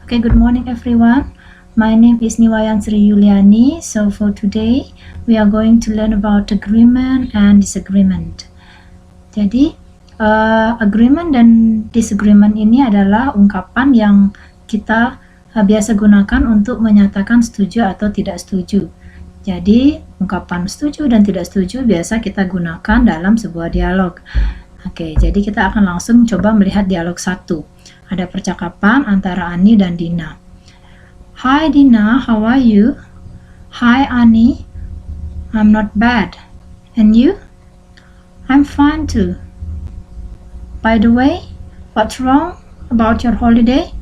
Okay, good morning everyone. My name is Niwayan Sri Yuliani. So for today, we are going to learn about agreement and disagreement. Jadi, agreement dan disagreement ini adalah ungkapan yang kita biasa gunakan untuk menyatakan setuju atau tidak setuju. Jadi, ungkapan setuju dan tidak setuju biasa kita gunakan dalam sebuah dialog. Oke, jadi kita akan langsung coba melihat dialog 1. Ada percakapan antara Ani dan Dina. Hi Dina, how are you? Hi Ani, I'm not bad. And you? I'm fine too. By the way, what's wrong about your holiday?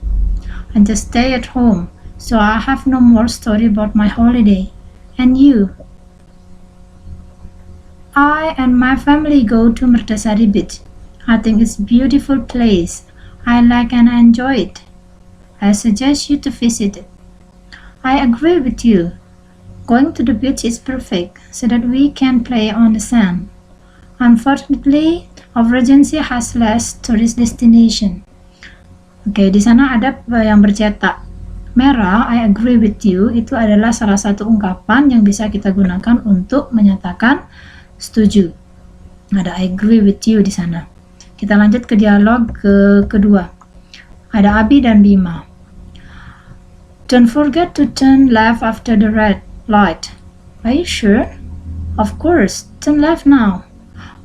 I just stay at home, so I have no more story about my holiday. And you? I and my family go to Mertasari Beach. I think it's a beautiful place. I like and I enjoy it. I suggest you to visit it. I agree with you. Going to the beach is perfect so that we can play on the sand. Unfortunately, our agency has less tourist destination. Oke, di sana ada yang bercetak merah, I agree with you, itu adalah salah satu ungkapan yang bisa kita gunakan untuk menyatakan setuju. Ada I agree with you di sana. Kita lanjut ke dialog kedua. Ada Abi dan Bima. Don't forget to turn left after the red light. Are you sure? Of course, turn left now.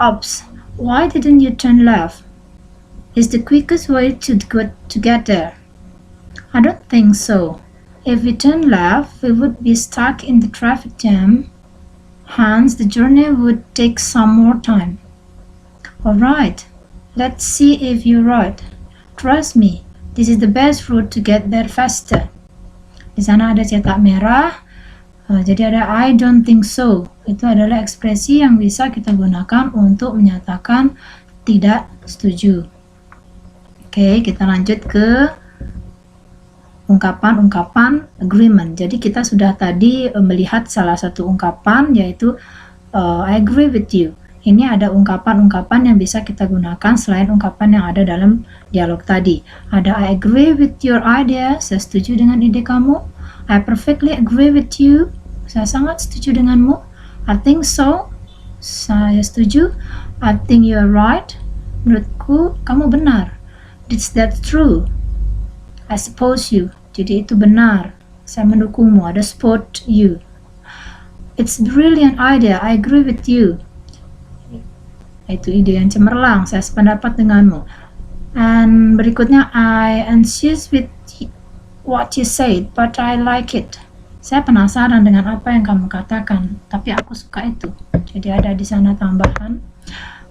Oops, why didn't you turn left? It's the quickest way to get there. I don't think so. If we turn left, we would be stuck in the traffic jam. Hence, the journey would take some more time. Alright, let's see if you're right. Trust me, this is the best route to get there faster. Di sana ada cetak merah, jadi ada I don't think so. Itu adalah ekspresi yang bisa kita gunakan untuk menyatakan tidak setuju. Oke, kita lanjut ke ungkapan-ungkapan agreement. Jadi kita sudah tadi melihat salah satu ungkapan yaitu I agree with you. Ini ada ungkapan-ungkapan yang bisa kita gunakan selain ungkapan yang ada dalam dialog tadi. Ada I agree with your idea, saya setuju dengan ide kamu. I perfectly agree with you, saya sangat setuju denganmu. I think so, saya setuju. I think you are right, menurutku kamu benar. Is that true? I suppose you, jadi itu benar, saya mendukungmu. Ada support you. It's a brilliant idea, I agree with you. Itu ide yang cemerlang, saya sependapat denganmu. And berikutnya I insist with what you said, but I like it. Saya penasaran dengan apa yang kamu katakan, tapi aku suka itu. Jadi ada di sana tambahan.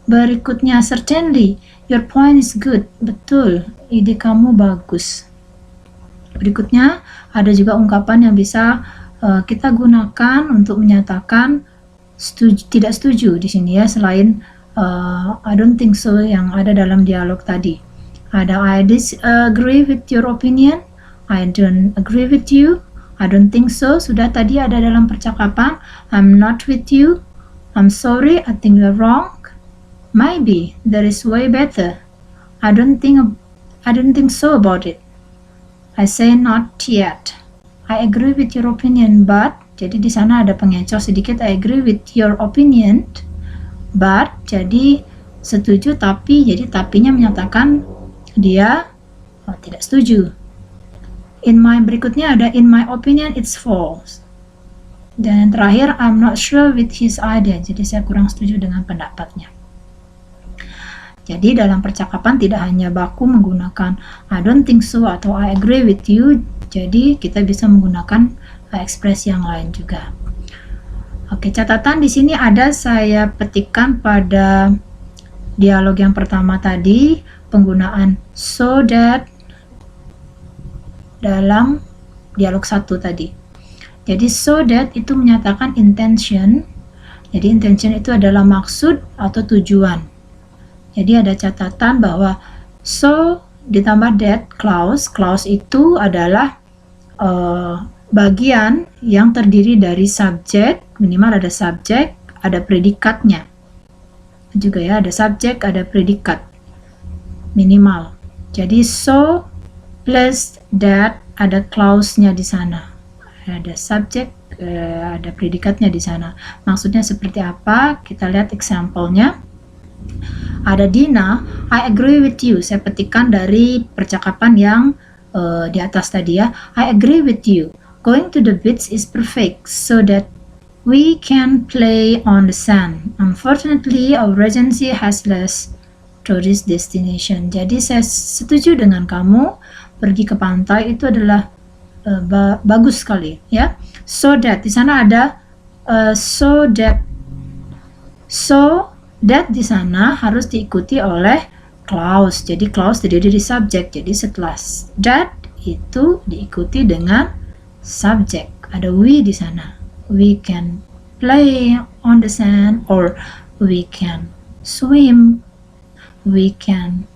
Berikutnya certainly, your point is good. Betul, ide kamu bagus. Berikutnya ada juga ungkapan yang bisa kita gunakan untuk menyatakan setuju, tidak setuju di sini ya, selain I don't think so yang ada dalam dialog tadi. Ada I disagree with your opinion, I don't agree with you, I don't think so, sudah tadi ada dalam percakapan. I'm not with you, I'm sorry, I think you're wrong, maybe there is way better, I don't think so about it, I say not yet, I agree with your opinion but, jadi di sana ada pengecoh sedikit, I agree with your opinion but, jadi setuju tapi, jadi tapinya menyatakan dia tidak setuju. Berikutnya ada in my opinion it's false. Dan terakhir I'm not sure with his idea, jadi saya kurang setuju dengan pendapatnya. Jadi dalam percakapan tidak hanya baku menggunakan I don't think so atau I agree with you, jadi kita bisa menggunakan ekspresi yang lain juga. Oke, catatan di sini ada saya petikkan pada dialog yang pertama tadi, penggunaan so that dalam dialog 1 tadi. Jadi so that itu menyatakan intention. Jadi intention itu adalah maksud atau tujuan. Jadi ada catatan bahwa so ditambah that clause. Clause itu adalah bagian yang terdiri dari subjek, minimal ada subjek, ada predikatnya. Juga ya, ada subjek, ada predikat. Minimal. Jadi so plus that, ada clause-nya di sana, ada subject, ada predikatnya di sana. Maksudnya seperti apa? Kita lihat example-nya. Ada Dina, I agree with you. Saya petikan dari percakapan yang di atas tadi ya. I agree with you. Going to the beach is perfect so that we can play on the sand. Unfortunately, our agency has less tourist destination. Jadi saya setuju dengan kamu, pergi ke pantai itu adalah bagus sekali ya. So that, di sana ada so that di sana harus diikuti oleh clause. Jadi clause terdiri dari subject. Jadi setelah that itu diikuti dengan subject. Ada we di sana. We can play on the sand, or we can swim. We can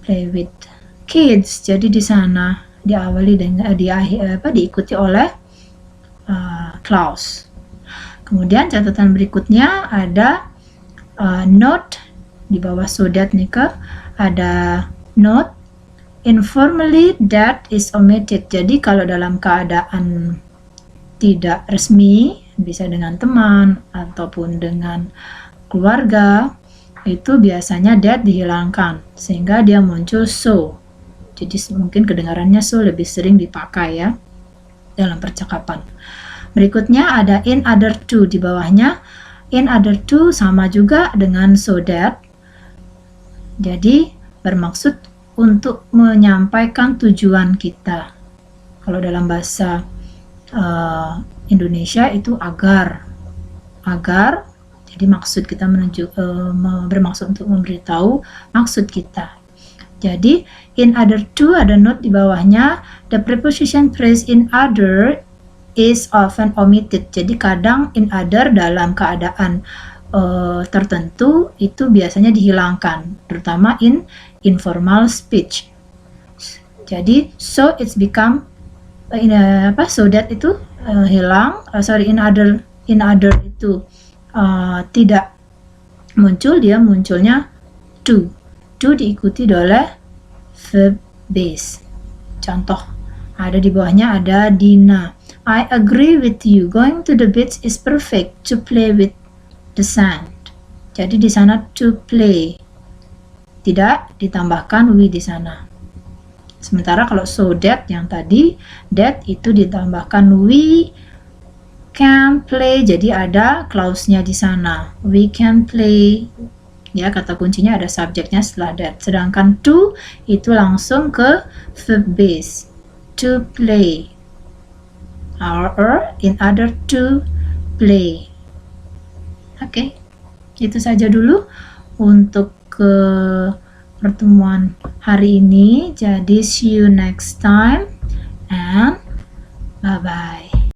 play with kids. Jadi di sana diawali dengan diikuti oleh clause. Kemudian catatan berikutnya ada note di bawah so that nih ada note informally that is omitted. Jadi kalau dalam keadaan tidak resmi, bisa dengan teman ataupun dengan keluarga, itu biasanya that dihilangkan sehingga dia muncul so. Jadi mungkin kedengarannya so lebih sering dipakai ya dalam percakapan. Berikutnya ada in other to di bawahnya. In other to sama juga dengan so that. Jadi bermaksud untuk menyampaikan tujuan kita. Kalau dalam bahasa Indonesia itu agar. Jadi maksud kita bermaksud untuk memberitahu maksud kita. Jadi in other to ada note di bawahnya. The preposition phrase in other is often omitted. Jadi kadang in other dalam keadaan tertentu itu biasanya dihilangkan, terutama in informal speech. Jadi so it's become so that itu hilang. In other itu tidak muncul, dia munculnya to diikuti oleh verb base. Contoh ada di bawahnya ada Dina. I agree with you. Going to the beach is perfect to play with the sand. Jadi di sana to play, tidak ditambahkan we di sana. Sementara kalau so that yang tadi, that itu ditambahkan we can play. Jadi ada clause-nya di sana. We can play. Ya, kata kuncinya ada subjeknya setelah that. Sedangkan to itu langsung ke verb base. To play. Or in order to play. Oke, itu saja dulu untuk pertemuan hari ini. Jadi see you next time and bye bye.